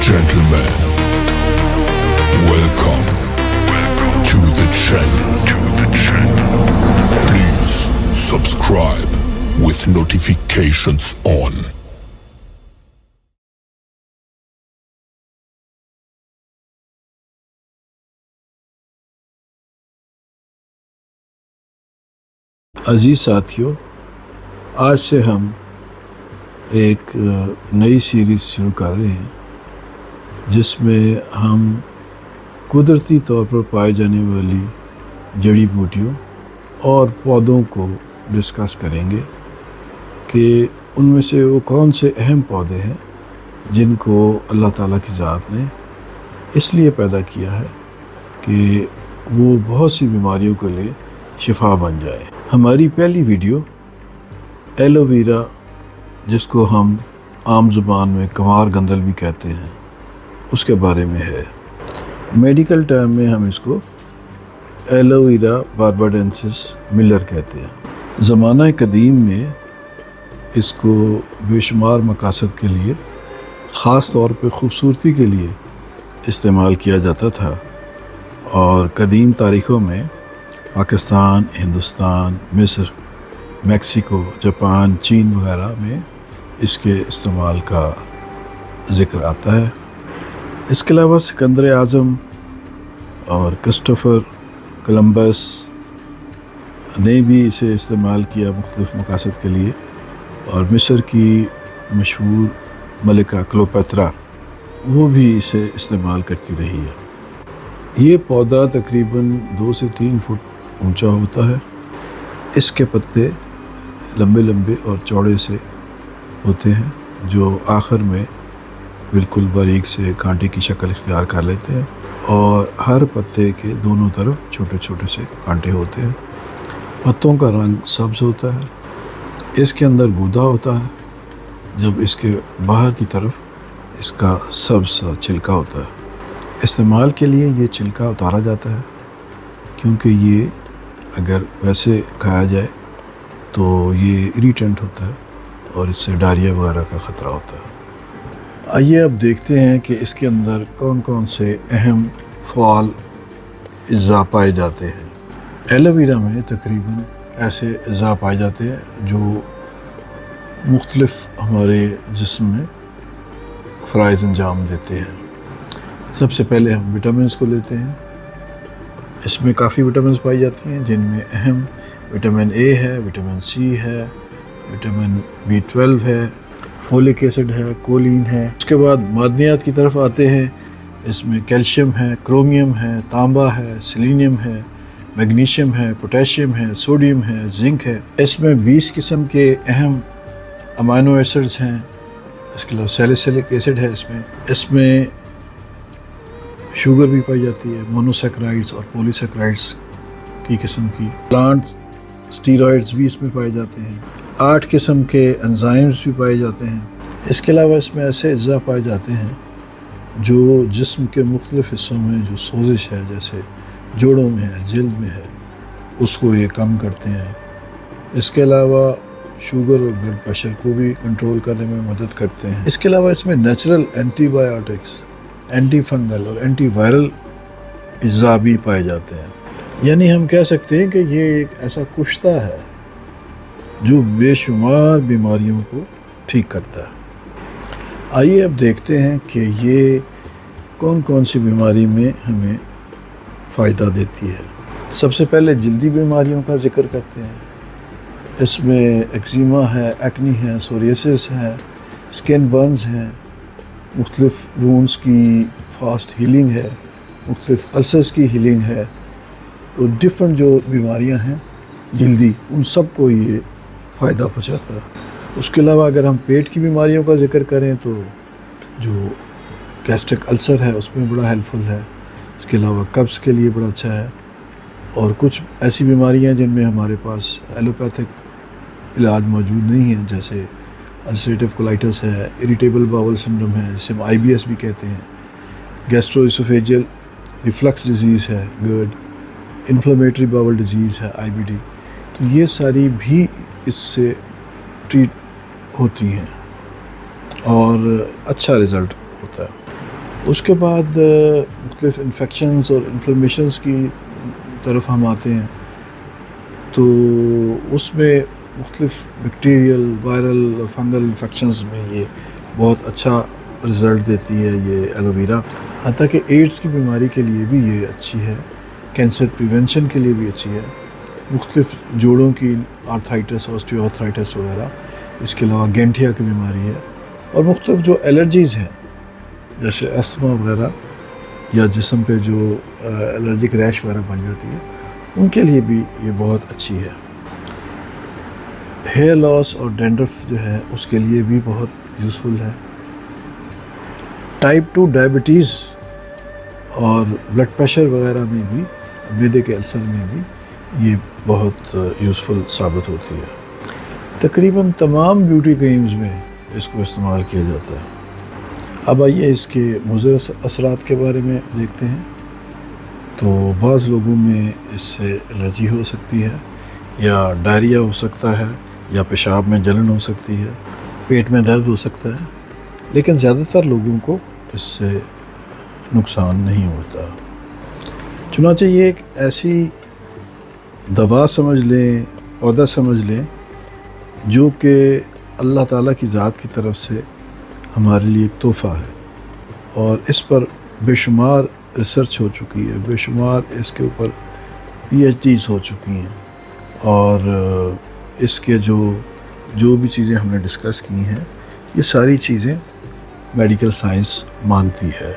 Gentlemen, welcome to the channel. Please subscribe with notifications on. عزیز ساتھیوں، آج سے ہم ایک نئی سیریز شروع کر رہے ہیں جس میں ہم قدرتی طور پر پائے جانے والی جڑی بوٹیوں اور پودوں کو ڈسکس کریں گے کہ ان میں سے وہ کون سے اہم پودے ہیں جن کو اللہ تعالیٰ کی ذات نے اس لیے پیدا کیا ہے کہ وہ بہت سی بیماریوں کے لیے شفا بن جائے۔ ہماری پہلی ویڈیو ایلو ویرا، جس کو ہم عام زبان میں کنوار گندل بھی کہتے ہیں، اس کے بارے میں ہے۔ میڈیکل ٹرم میں ہم اس کو ایلو ویرا بارباڈینسس ملر کہتے ہیں۔ زمانہ قدیم میں اس کو بے شمار مقاصد کے لیے، خاص طور پہ خوبصورتی کے لیے استعمال کیا جاتا تھا، اور قدیم تاریخوں میں پاکستان، ہندوستان، مصر، میکسیکو، جاپان، چین وغیرہ میں اس کے استعمال کا ذکر آتا ہے۔ اس کے علاوہ سکندر اعظم اور کرسٹوفر کولمبس نے بھی اسے استعمال کیا مختلف مقاصد کے لیے، اور مصر کی مشہور ملکہ کلوپیٹرا وہ بھی اسے استعمال کرتی رہی ہے۔ یہ پودا تقریباً 2 سے 3 فٹ اونچا ہوتا ہے۔ اس کے پتے لمبے لمبے اور چوڑے سے ہوتے ہیں جو آخر میں بالکل باریک سے کانٹے کی شکل اختیار کر لیتے ہیں، اور ہر پتے کے دونوں طرف چھوٹے چھوٹے سے کانٹے ہوتے ہیں۔ پتوں کا رنگ سبز ہوتا ہے۔ اس کے اندر گودا ہوتا ہے، جب اس کے باہر کی طرف اس کا سبز سا چھلکا ہوتا ہے۔ استعمال کے لیے یہ چھلکا اتارا جاتا ہے، کیونکہ یہ اگر ویسے کھایا جائے تو یہ اریٹنٹ ہوتا ہے اور اس سے ڈائریا وغیرہ کا خطرہ ہوتا ہے۔ آئیے اب دیکھتے ہیں کہ اس کے اندر کون کون سے اہم فعال اجزاء پائے جاتے ہیں۔ ایلو ویرا میں تقریباً ایسے اجزاء پائے جاتے ہیں جو مختلف ہمارے جسم میں فرائض انجام دیتے ہیں۔ سب سے پہلے ہم وٹامنس کو لیتے ہیں۔ اس میں کافی وٹامنس پائی جاتی ہیں، جن میں اہم وٹامن اے ہے، وٹامن سی ہے، وٹامن B12 ہے، فولک ایسڈ ہے، کولین ہے۔ اس کے بعد معدنیات کی طرف آتے ہیں۔ اس میں کیلشیم ہے، کرومیم ہے، تانبا ہے، سیلینیم ہے، میگنیشیم ہے، پوٹیشیم ہے، سوڈیم ہے، زنک ہے۔ اس میں 20 قسم کے اہم امینو ایسڈز ہیں۔ اس کے علاوہ سیلیسلک ایسڈ ہے۔ اس میں شوگر بھی پائی جاتی ہے، مونوسیکرائڈز اور پولی سیکرائڈز کی قسم کی۔ پلانٹ سٹیرائڈز بھی اس میں پائے جاتے ہیں۔ 8 قسم کے انزائمز بھی پائے جاتے ہیں۔ اس کے علاوہ اس میں ایسے اجزاء پائے جاتے ہیں جو جسم کے مختلف حصوں میں جو سوزش ہے، جیسے جوڑوں میں ہے، جلد میں ہے، اس کو یہ کم کرتے ہیں۔ اس کے علاوہ شوگر اور بلڈ پریشر کو بھی کنٹرول کرنے میں مدد کرتے ہیں۔ اس کے علاوہ اس میں natural antibiotics, antifungal اور اینٹی وائرل اجزاء بھی پائے جاتے ہیں۔ یعنی ہم کہہ سکتے ہیں کہ یہ ایک ایسا کشتہ ہے جو بے شمار بیماریوں کو ٹھیک کرتا ہے۔ آئیے اب دیکھتے ہیں کہ یہ کون کون سی بیماری میں ہمیں فائدہ دیتی ہے۔ سب سے پہلے جلدی بیماریوں کا ذکر کرتے ہیں۔ اس میں ایکزیما ہے، ایکنی ہے، سوریاسس ہے، اسکن برنز ہیں، مختلف وونڈز کی فاسٹ ہیلنگ ہے، مختلف السرز کی ہیلنگ ہے، اور ڈفرنٹ جو بیماریاں ہیں جلدی، ان سب کو یہ فائدہ پہنچاتا ہے۔ اس کے علاوہ اگر ہم پیٹ کی بیماریوں کا ذکر کریں تو جو گیسٹرک السر ہے اس میں بڑا ہیلپ فل ہے۔ اس کے علاوہ قبض کے لیے بڑا اچھا ہے، اور کچھ ایسی بیماریاں جن میں ہمارے پاس ایلوپیتھک علاج موجود نہیں ہیں، جیسے السریٹیو کولائٹس ہے، اریٹیبل باول سنڈروم ہے، جسے ہم IBS بھی کہتے ہیں، گیسٹرو اسوفیجیل ریفلکس ڈیزیز ہے، گرڈ، انفلیمیٹری باول ڈیزیز ہے، IBD۔ تو یہ ساری بھی اس سے ٹریٹ ہوتی ہیں اور اچھا رزلٹ ہوتا ہے۔ اس کے بعد مختلف انفیکشنز اور انفلمیشنز کی طرف ہم آتے ہیں، تو اس میں مختلف بیکٹیریل، وائرل اور فنگل انفیکشنز میں یہ بہت اچھا رزلٹ دیتی ہے یہ ایلو ویرا. حتیٰ کہ ایڈز کی بیماری کے لیے بھی یہ اچھی ہے، کینسر پریونشن کے لیے بھی اچھی ہے، مختلف جوڑوں کی آرتھرائٹس، آسٹیو آرتھرائٹس وغیرہ، اس کے علاوہ گینٹھیا کی بیماری ہے، اور مختلف جو الرجیز ہیں جیسے استما وغیرہ یا جسم پہ جو الرجک ریش وغیرہ بن جاتی ہے، ان کے لیے بھی یہ بہت اچھی ہے. ہیئر لاس اور ڈینڈرف جو ہے اس کے لیے بھی بہت یوزفل ہے. ٹائپ 2 ڈائبٹیز اور بلڈ پریشر وغیرہ میں بھی، معدے کے السر میں بھی یہ بہت یوزفل ثابت ہوتی ہے. تقریباً تمام بیوٹی کریمز میں اس کو استعمال کیا جاتا ہے. اب آئیے اس کے مضر اثرات کے بارے میں دیکھتے ہیں. تو بعض لوگوں میں اس سے الرجی ہو سکتی ہے، یا ڈائریا ہو سکتا ہے، یا پیشاب میں جلن ہو سکتی ہے، پیٹ میں درد ہو سکتا ہے، لیکن زیادہ تر لوگوں کو اس سے نقصان نہیں ہوتا. چنانچہ یہ ایک ایسی دوا سمجھ لیں، پودا سمجھ لیں، جو کہ اللہ تعالیٰ کی ذات کی طرف سے ہمارے لیے ایک تحفہ ہے، اور اس پر بے شمار ریسرچ ہو چکی ہے، بے شمار اس کے اوپر پی ایچ ڈیز ہو چکی ہیں، اور اس کے جو بھی چیزیں ہم نے ڈسکس کی ہیں، یہ ساری چیزیں میڈیکل سائنس مانتی ہے.